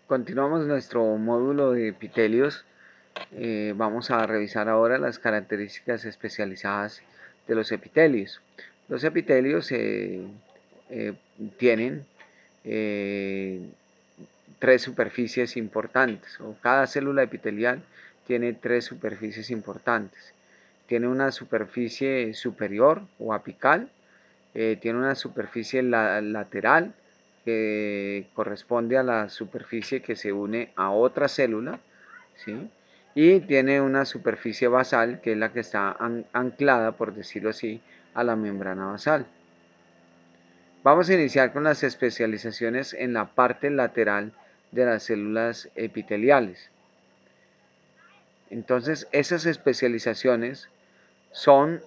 Continuamos nuestro módulo de epitelios. Vamos a revisar ahora las características especializadas de los epitelios. Los epitelios tienen tres superficies importantes, o cada célula epitelial tiene tres superficies importantes. Tiene una superficie superior o apical, tiene una superficie lateral que corresponde a la superficie que se une a otra célula, ¿sí? Y tiene una superficie basal que es la que está anclada, por decirlo así, a la membrana basal. Vamos a iniciar con las especializaciones en la parte lateral de las células epiteliales. Entonces, esas especializaciones son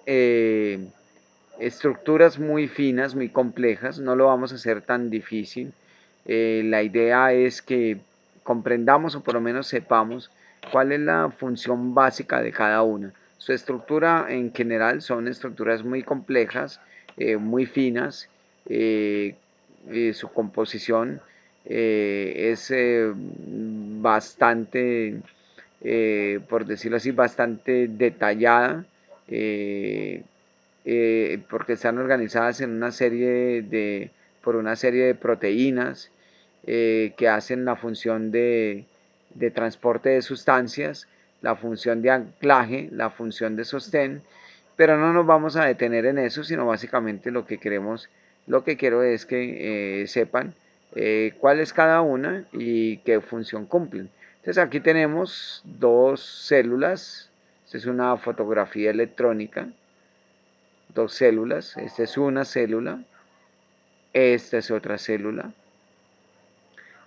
estructuras muy finas, muy complejas, no lo vamos a hacer tan difícil. La idea es que comprendamos o por lo menos sepamos cuál es la función básica de cada una. Su estructura en general son estructuras muy complejas, muy finas, su composición es bastante, por decirlo así, bastante detallada. Porque están organizadas en por una serie de proteínas que hacen la función de transporte de sustancias, la función de anclaje, la función de sostén, pero no nos vamos a detener en eso, sino básicamente lo que quiero es que sepan cuál es cada una y qué función cumplen. Entonces aquí tenemos dos células, esta es una fotografía electrónica, dos células, esta es una célula, esta es otra célula,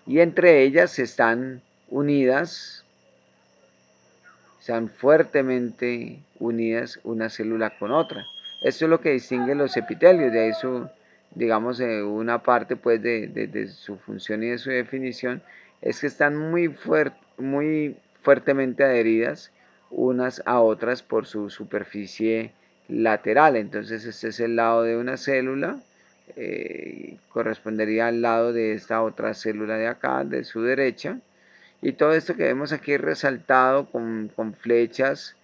y entre ellas están unidas, están fuertemente unidas una célula con otra. Esto es lo que distingue los epitelios, de eso, digamos, una parte pues de su función y de su definición, es que están muy fuertemente adheridas unas a otras por su superficie lateral. Entonces este es el lado de una célula, correspondería al lado de esta otra célula de acá, de su derecha, y todo esto que vemos aquí resaltado con flechas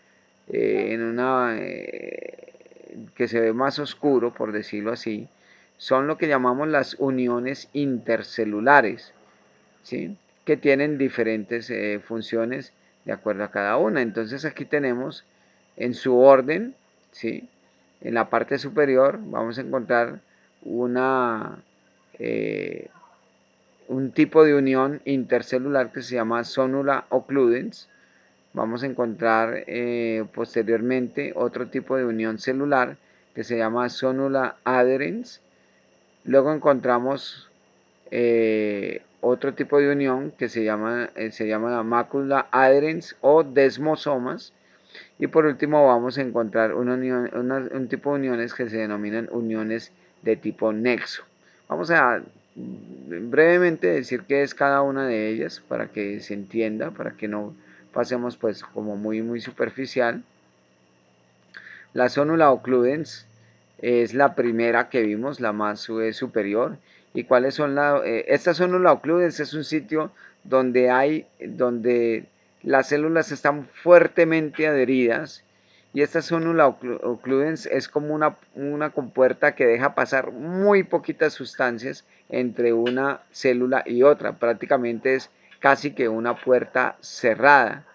que se ve más oscuro, por decirlo así, son lo que llamamos las uniones intercelulares, ¿sí? Que tienen diferentes funciones de acuerdo a cada una. Entonces aquí tenemos en su orden, ¿sí? En la parte superior vamos a encontrar eh, un tipo de unión intercelular que se llama zonula occludens. Vamos a encontrar posteriormente otro tipo de unión celular que se llama zonula adherens. Luego encontramos otro tipo de unión que se llama la mácula adherens o desmosomas. Y por último vamos a encontrar un tipo de uniones que se denominan uniones de tipo nexo. Vamos a brevemente decir qué es cada una de ellas para que se entienda, para que no pasemos pues como muy superficial. La zonula occludens es la primera que vimos, la más superior. ¿Y cuáles son esta zonula occludens es un sitio donde las células están fuertemente adheridas, y esta zonula occludens es como una compuerta que deja pasar muy poquitas sustancias entre una célula y otra. Prácticamente es casi que una puerta cerrada.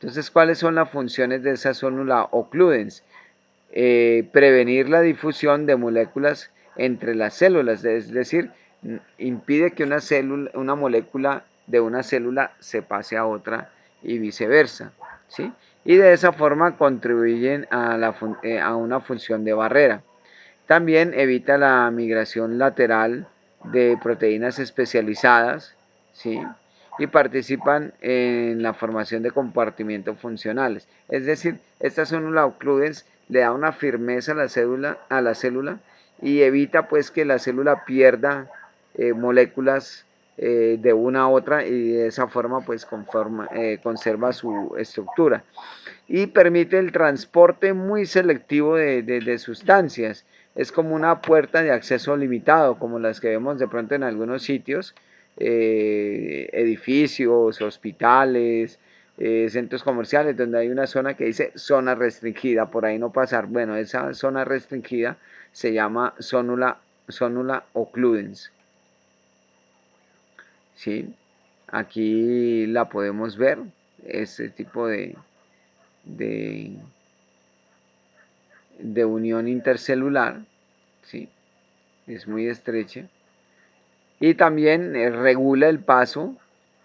Entonces, ¿cuáles son las funciones de esa zonula occludens? Prevenir la difusión de moléculas entre las células, es decir, impide que una molécula de una célula se pase a otra y viceversa, ¿sí? Y de esa forma contribuyen a una función de barrera. También evita la migración lateral de proteínas especializadas, ¿sí? Y participan en la formación de compartimientos funcionales. Es decir, estas células occludens le da una firmeza a la célula y evita pues que la célula pierda moléculas de una a otra, y de esa forma pues conserva su estructura y permite el transporte muy selectivo de sustancias. Es como una puerta de acceso limitado, como las que vemos de pronto en algunos sitios, edificios, hospitales, centros comerciales, donde hay una zona que dice zona restringida, por ahí no pasar. Bueno, esa zona restringida se llama zonula occludens. ¿Sí? Aquí la podemos ver, este tipo de, de unión intercelular, ¿sí? Es muy estrecha. Y también regula el paso,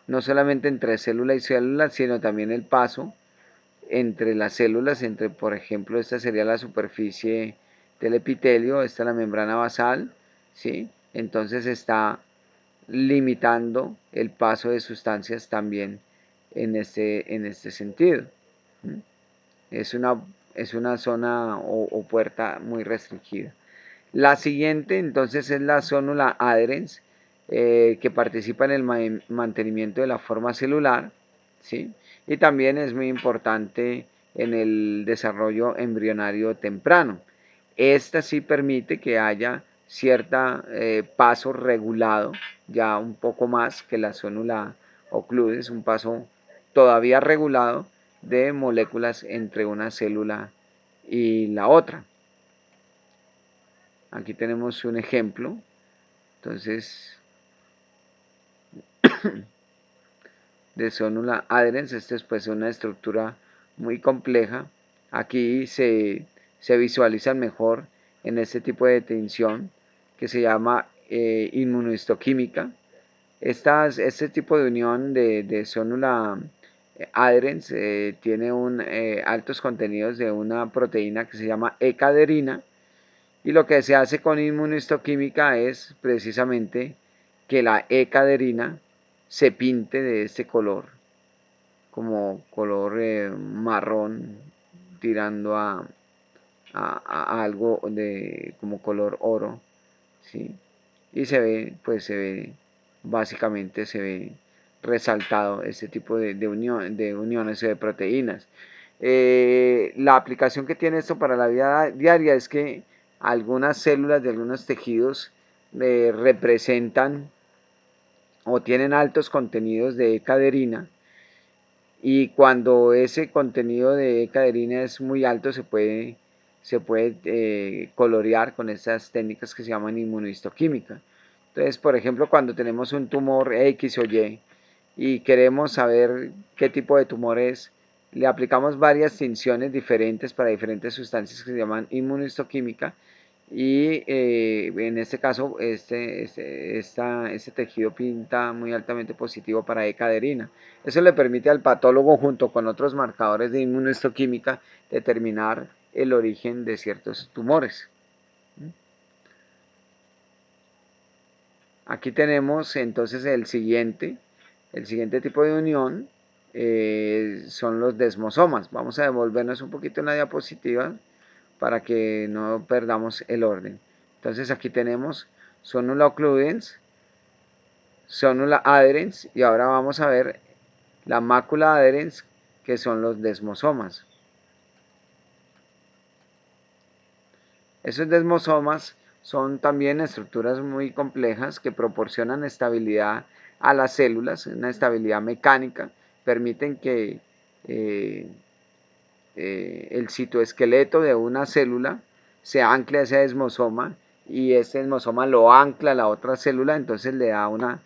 no solamente entre célula y célula, sino también el paso entre las células, entre, por ejemplo, esta sería la superficie del epitelio, esta es la membrana basal, ¿sí? Entonces está limitando el paso de sustancias también en este sentido. Es una, es una zona o puerta muy restringida. La siguiente entonces es la zónula adherens, que participa en el mantenimiento de la forma celular, ¿sí? Y también es muy importante en el desarrollo embrionario temprano. Esta sí permite que haya cierta paso regulado, ya un poco más que la zónula ocludes, un paso todavía regulado de moléculas entre una célula y la otra. Aquí tenemos un ejemplo. Entonces, de zonula adherens, esta es pues una estructura muy compleja. Aquí se visualizan mejor en este tipo de tensión que se llama inmunohistoquímica. Este tipo de unión de zonula adherens tiene altos contenidos de una proteína que se llama ecaderina, y lo que se hace con inmunohistoquímica es precisamente que la ecaderina se pinte de este color, como color marrón, tirando a algo de como color oro, ¿sí? Y básicamente se ve resaltado este tipo de uniones de proteínas. La aplicación que tiene esto para la vida diaria es que algunas células de algunos tejidos representan o tienen altos contenidos de caderina, y cuando ese contenido de caderina es muy alto se puede colorear con estas técnicas que se llaman inmunohistoquímica. Entonces, por ejemplo, cuando tenemos un tumor X o y queremos saber qué tipo de tumor es, le aplicamos varias tinciones diferentes para diferentes sustancias que se llaman inmunohistoquímica, y en este caso este tejido pinta muy altamente positivo para E-caderina. Eso le permite al patólogo, junto con otros marcadores de inmunohistoquímica, determinar el origen de ciertos tumores. Aquí tenemos entonces el siguiente tipo de unión, son los desmosomas. Vamos a devolvernos un poquito en la diapositiva para que no perdamos el orden. Entonces aquí tenemos zonula occludens, zonula adherens, y ahora vamos a ver la mácula adherens, que son los desmosomas. Esos desmosomas son también estructuras muy complejas que proporcionan estabilidad a las células, una estabilidad mecánica, permiten que eh, el citoesqueleto de una célula se ancle a ese desmosoma, y ese desmosoma lo ancla a la otra célula, entonces le da una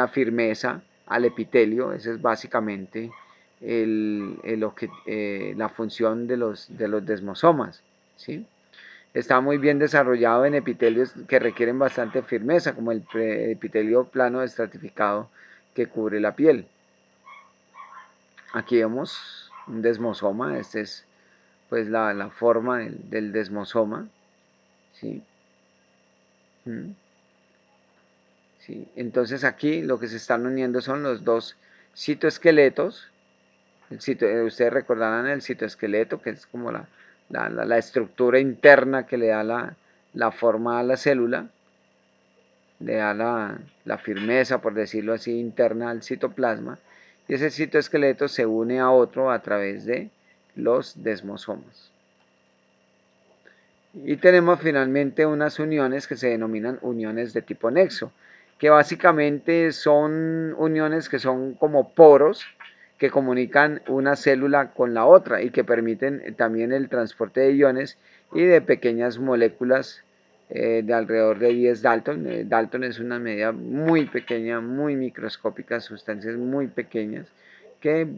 firmeza al epitelio. Esa es básicamente la función de los desmosomas, ¿sí? Está muy bien desarrollado en epitelios que requieren bastante firmeza, como el epitelio plano estratificado que cubre la piel. Aquí vemos un desmosoma. Este es pues la forma del desmosoma, ¿sí? ¿Sí? Entonces aquí lo que se están uniendo son los dos citoesqueletos. Ustedes recordarán el citoesqueleto, que es como la estructura interna que le da la forma a la célula, le da la firmeza, por decirlo así, interna al citoplasma, y ese citoesqueleto se une a otro a través de los desmosomas. Y tenemos finalmente unas uniones que se denominan uniones de tipo nexo. que básicamente son uniones que son como poros que comunican una célula con la otra y que permiten también el transporte de iones y de pequeñas moléculas de alrededor de 10 Dalton. Dalton es una medida muy pequeña, muy microscópica, sustancias muy pequeñas que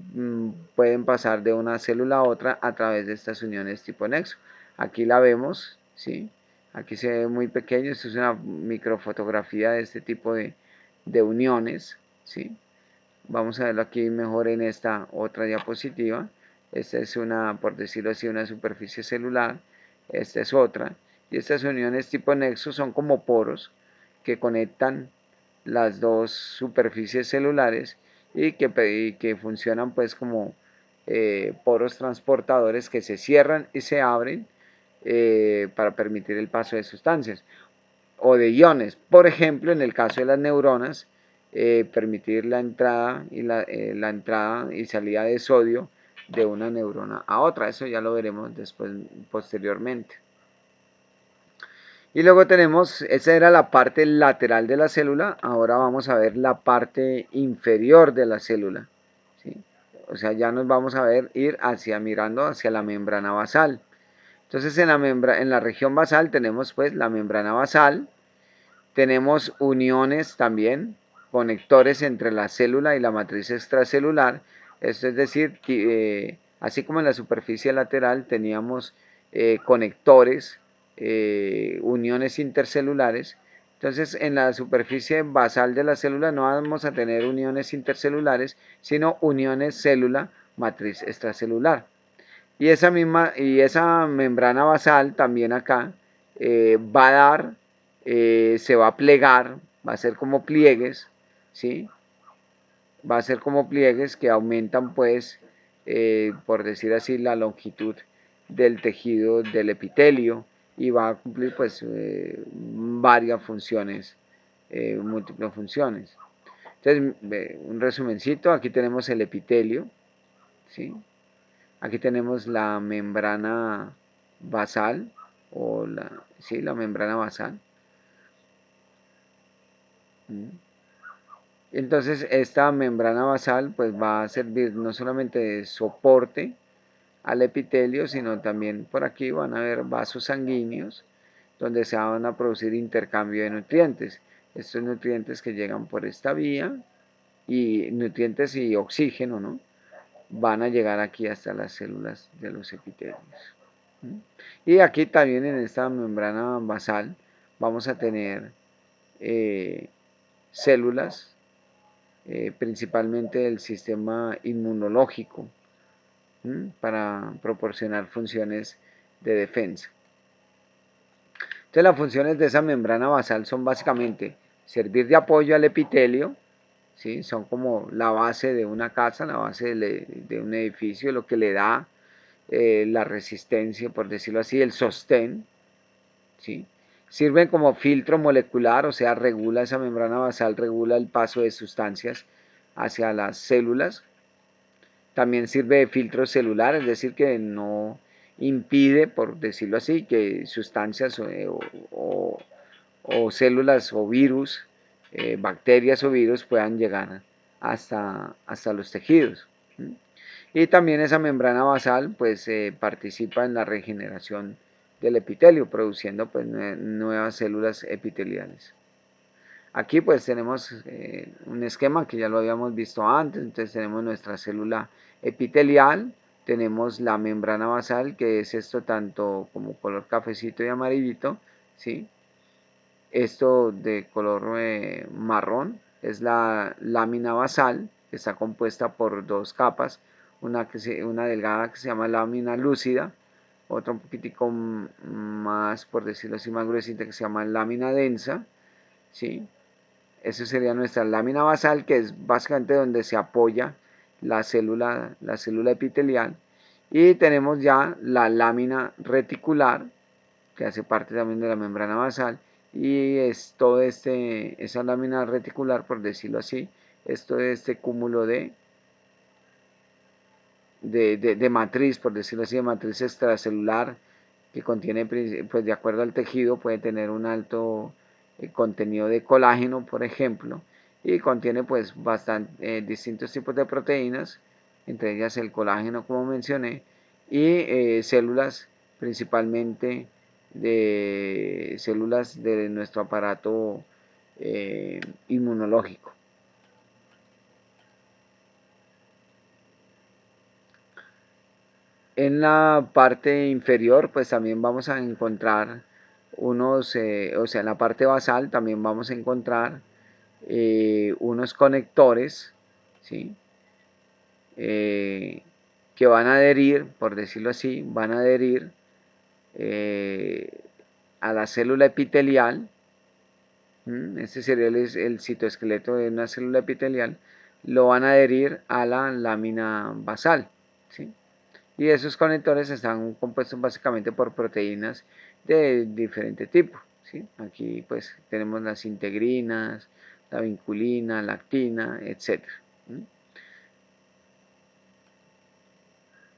pueden pasar de una célula a otra a través de estas uniones tipo nexo. Aquí la vemos, ¿sí? Aquí se ve muy pequeño, esto es una microfotografía de este tipo de uniones, ¿sí? Vamos a verlo aquí mejor en esta otra diapositiva. Esta es una, por decirlo así, una superficie celular. Esta es otra. Y estas uniones tipo nexo son como poros que conectan las dos superficies celulares y que funcionan pues como poros transportadores que se cierran y se abren para permitir el paso de sustancias o de iones. Por ejemplo, en el caso de las neuronas, permitir la entrada y salida de sodio de una neurona a otra. Eso ya lo veremos después, posteriormente. Y luego tenemos, esa era la parte lateral de la célula, ahora vamos a ver la parte inferior de la célula, ¿sí? O sea, ya nos vamos a ver ir mirando hacia la membrana basal. Entonces en la región basal tenemos pues la membrana basal, tenemos uniones también, conectores entre la célula y la matriz extracelular, esto es decir, así como en la superficie lateral teníamos conectores, uniones intercelulares, entonces en la superficie basal de la célula no vamos a tener uniones intercelulares, sino uniones célula-matriz extracelular. Y esa membrana basal también acá va a dar, se va a plegar, va a ser como pliegues, ¿sí? Va a ser como pliegues que aumentan pues, por decir así, la longitud del tejido del epitelio y va a cumplir pues varias funciones, múltiples funciones. Entonces, un resumencito, aquí tenemos el epitelio, ¿sí? Aquí tenemos la membrana basal, sí, la membrana basal. Entonces esta membrana basal pues va a servir no solamente de soporte al epitelio, sino también por aquí van a haber vasos sanguíneos donde se van a producir intercambio de nutrientes. Estos nutrientes que llegan por esta vía y nutrientes y oxígeno, ¿no? Van a llegar aquí hasta las células de los epitelios. Y aquí también en esta membrana basal vamos a tener células, principalmente del sistema inmunológico, para proporcionar funciones de defensa. Entonces las funciones de esa membrana basal son básicamente servir de apoyo al epitelio, ¿sí? Son como la base de una casa, la base de un edificio, lo que le da la resistencia, por decirlo así, el sostén, ¿sí? Sirven como filtro molecular, o sea, regula esa membrana basal, regula el paso de sustancias hacia las células. También sirve de filtro celular, es decir, que no impide, por decirlo así, que sustancias o células o virus, bacterias o virus puedan llegar hasta los tejidos. Y también esa membrana basal pues participa en la regeneración del epitelio, produciendo pues nuevas células epiteliales. Aquí pues tenemos un esquema que ya lo habíamos visto antes, entonces tenemos nuestra célula epitelial, tenemos la membrana basal, que es esto tanto como color cafecito y amarillito, ¿sí? Esto de color marrón es la lámina basal, que está compuesta por dos capas, una delgada que se llama lámina lúcida, otra un poquitico más, por decirlo así, más gruesita que se llama lámina densa, ¿sí? Eso sería nuestra lámina basal, que es básicamente donde se apoya la célula epitelial. Y tenemos ya la lámina reticular, que hace parte también de la membrana basal, y es todo esa lámina reticular, por decirlo así, es todo este cúmulo de matriz, por decirlo así, de matriz extracelular, que contiene, pues de acuerdo al tejido, puede tener un alto contenido de colágeno, por ejemplo, y contiene pues distintos tipos de proteínas, entre ellas el colágeno, como mencioné, y células principalmente de células de nuestro aparato inmunológico. En la parte inferior pues también vamos a encontrar en la parte basal también vamos a encontrar unos conectores, ¿sí? Que van a adherir, por decirlo así, van a adherir a la célula epitelial. Este sería el citoesqueleto de una célula epitelial. Lo van a adherir a la lámina basal, ¿sí? Y esos conectores están compuestos básicamente por proteínas de diferente tipo, ¿sí? Aquí pues tenemos las integrinas, la vinculina, la actina, etc.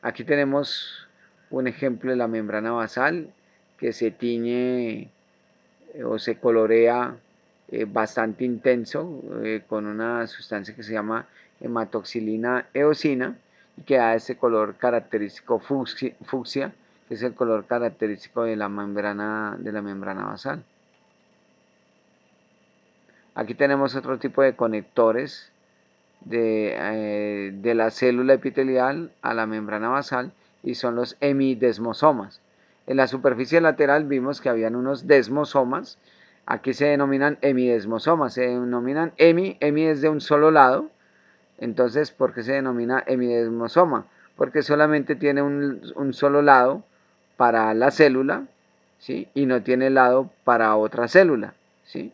Aquí tenemos un ejemplo de la membrana basal que se tiñe o se colorea bastante intenso con una sustancia que se llama hematoxilina eosina y que da ese color característico fucsia, que es el color característico de la membrana basal. Aquí tenemos otro tipo de conectores de la célula epitelial a la membrana basal y son los hemidesmosomas. En la superficie lateral vimos que habían unos desmosomas, aquí se denominan hemidesmosomas, se denominan hemi es de un solo lado, entonces ¿por qué se denomina hemidesmosoma? Porque solamente tiene un solo lado para la célula, ¿sí? Y no tiene lado para otra célula, ¿sí?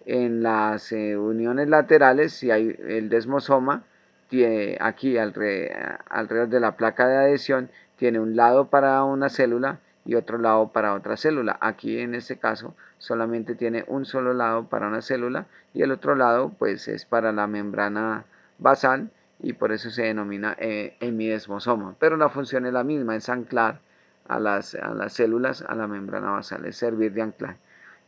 En las uniones laterales, si hay el desmosoma, tiene aquí alrededor de la placa de adhesión, tiene un lado para una célula y otro lado para otra célula. Aquí en este caso solamente tiene un solo lado para una célula y el otro lado pues es para la membrana basal y por eso se denomina hemidesmosoma. Pero la función es la misma, es anclar a las células a la membrana basal, es servir de anclaje.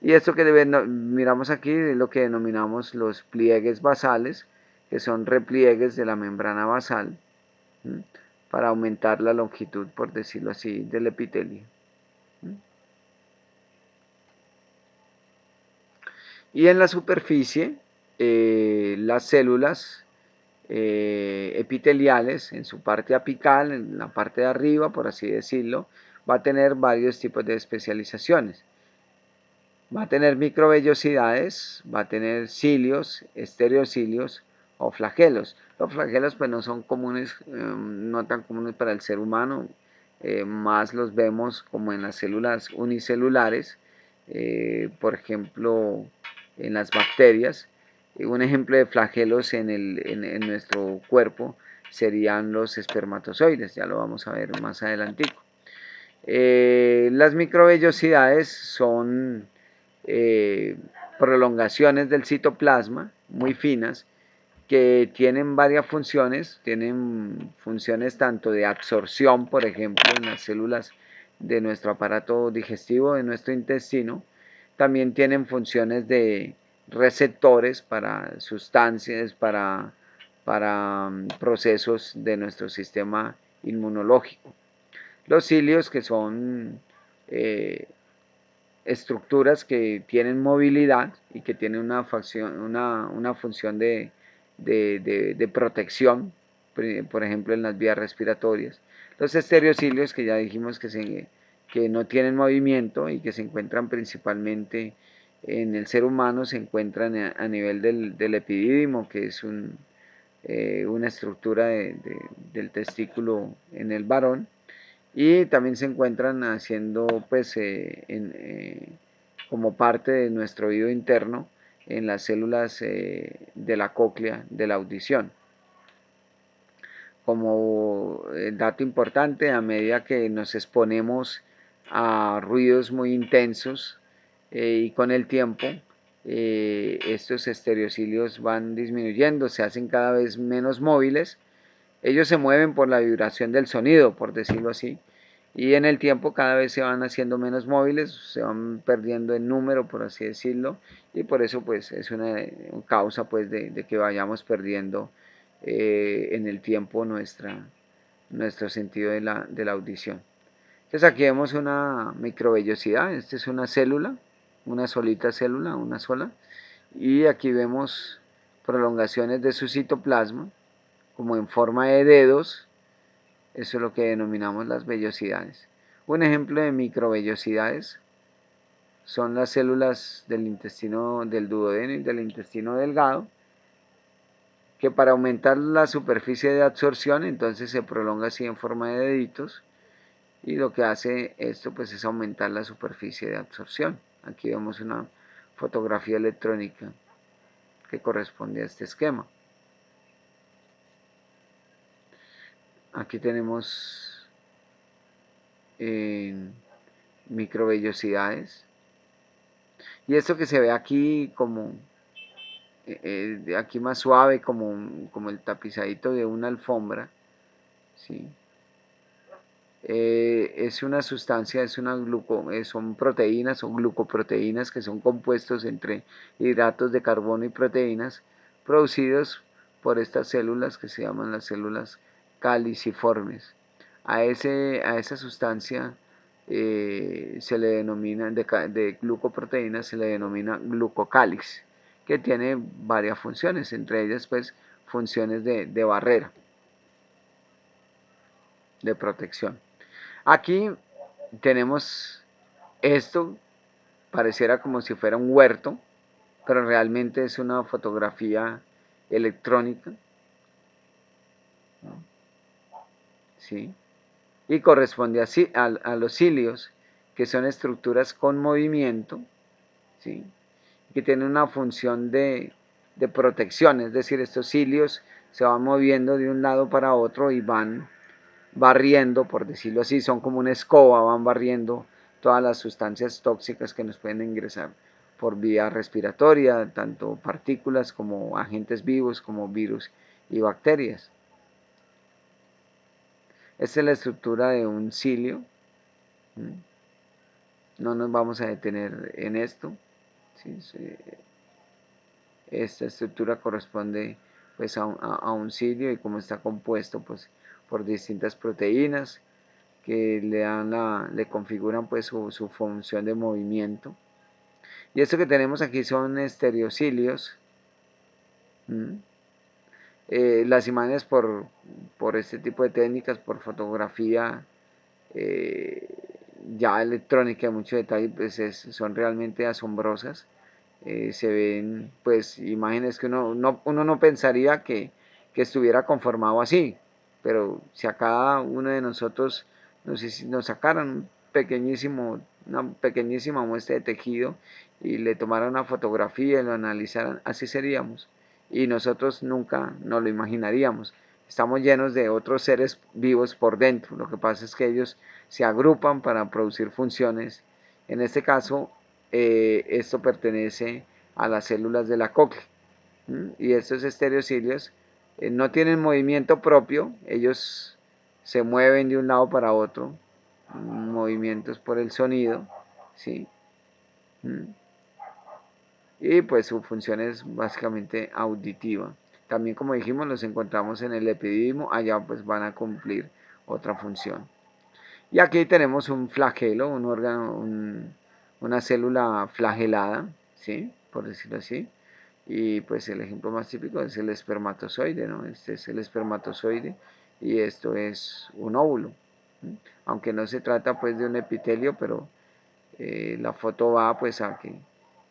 Y esto que miramos aquí es lo que denominamos los pliegues basales, que son repliegues de la membrana basal, ¿sí? Para aumentar la longitud, por decirlo así, del epitelio. ¿Sí? Y en la superficie, las células epiteliales, en su parte apical, en la parte de arriba, por así decirlo, va a tener varios tipos de especializaciones. Va a tener microvellosidades, va a tener cilios, estereocilios o flagelos. Los flagelos pues no son comunes, no tan comunes para el ser humano, más los vemos como en las células unicelulares, por ejemplo en las bacterias. Un ejemplo de flagelos en nuestro cuerpo serían los espermatozoides, ya lo vamos a ver más adelantico. Las microvellosidades son prolongaciones del citoplasma muy finas que tienen varias funciones, tienen funciones tanto de absorción, por ejemplo, en las células de nuestro aparato digestivo, de nuestro intestino, también tienen funciones de receptores para sustancias, para procesos de nuestro sistema inmunológico. Los cilios, que son estructuras que tienen movilidad y que tienen una función de protección, por ejemplo en las vías respiratorias. Los estereocilios, que ya dijimos que no tienen movimiento y que se encuentran principalmente en el ser humano, se encuentran a nivel del epidídimo, que es una estructura del testículo en el varón, y también se encuentran haciendo pues como parte de nuestro oído interno en las células de la cóclea de la audición. Como dato importante, a medida que nos exponemos a ruidos muy intensos y con el tiempo estos estereocilios van disminuyendo, se hacen cada vez menos móviles. Ellos se mueven por la vibración del sonido, por decirlo así, Y en el tiempo cada vez se van haciendo menos móviles, se van perdiendo en número, por así decirlo, y por eso pues es una causa pues de que vayamos perdiendo en el tiempo nuestro sentido de la audición. Entonces aquí vemos una microvellosidad, esta es una célula, una solita célula, una sola, y aquí vemos prolongaciones de su citoplasma, como en forma de dedos, eso es lo que denominamos las vellosidades. Un ejemplo de microvellosidades son las células del intestino del duodeno y del intestino delgado, que para aumentar la superficie de absorción, entonces se prolonga así en forma de deditos, y lo que hace esto pues es aumentar la superficie de absorción. Aquí vemos una fotografía electrónica que corresponde a este esquema. Aquí tenemos microvellosidades, y esto que se ve aquí como aquí más suave, como el tapizadito de una alfombra, ¿sí? Es una sustancia, son proteínas o glucoproteínas, que son compuestos entre hidratos de carbono y proteínas producidos por estas células que se llaman las células caliciformes. A esa sustancia se le denomina, de glucoproteínas, se le denomina glucocáliz, que tiene varias funciones, entre ellas pues funciones de barrera, de protección. Aquí tenemos esto, pareciera como si fuera un huerto, pero realmente es una fotografía electrónica, ¿sí? Y corresponde a los cilios, que son estructuras con movimiento, ¿sí? Que tienen una función de protección, es decir, estos cilios se van moviendo de un lado para otro y van barriendo, por decirlo así, son como una escoba, van barriendo todas las sustancias tóxicas que nos pueden ingresar por vía respiratoria, tanto partículas como agentes vivos como virus y bacterias. Esta es la estructura de un cilio. No nos vamos a detener en esto. ¿Sí? Esta estructura corresponde pues a un cilio, y como está compuesto pues por distintas proteínas que le configuran pues su función de movimiento. Y esto que tenemos aquí son estereocilios. Las imágenes por este tipo de técnicas, por fotografía eh, ya electrónica de mucho detalle, pues son realmente asombrosas. Se ven pues imágenes que uno no pensaría que estuviera conformado así, pero si a cada uno de nosotros nos sacaran una pequeñísima muestra de tejido y le tomaran una fotografía y lo analizaran, así seríamos, y nosotros nunca nos lo imaginaríamos. Estamos llenos de otros seres vivos por dentro, lo que pasa es que ellos se agrupan para producir funciones. En este caso, esto pertenece a las células de la cóclea. Y estos estereocilios no tienen movimiento propio, ellos se mueven de un lado para otro, movimientos por el sonido, ¿sí? Y pues su función es básicamente auditiva. También, como dijimos, los encontramos en el epididimo, allá pues van a cumplir otra función. Y aquí tenemos un flagelo, un órgano, una célula flagelada, ¿sí? Por decirlo así. Y pues el ejemplo más típico es el espermatozoide, ¿no? Este es el espermatozoide y esto es un óvulo. Aunque no se trata pues de un epitelio, pero la foto va pues a que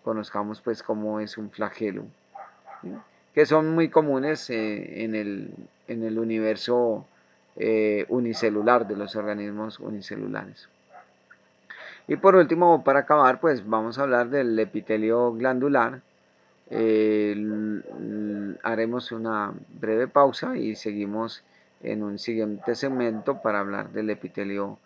conozcamos pues cómo es un flagelo, ¿sí? Que son muy comunes en el universo unicelular de los organismos unicelulares. Y por último, para acabar, pues vamos a hablar del epitelio glandular. Haremos una breve pausa y seguimos en un siguiente segmento para hablar del epitelio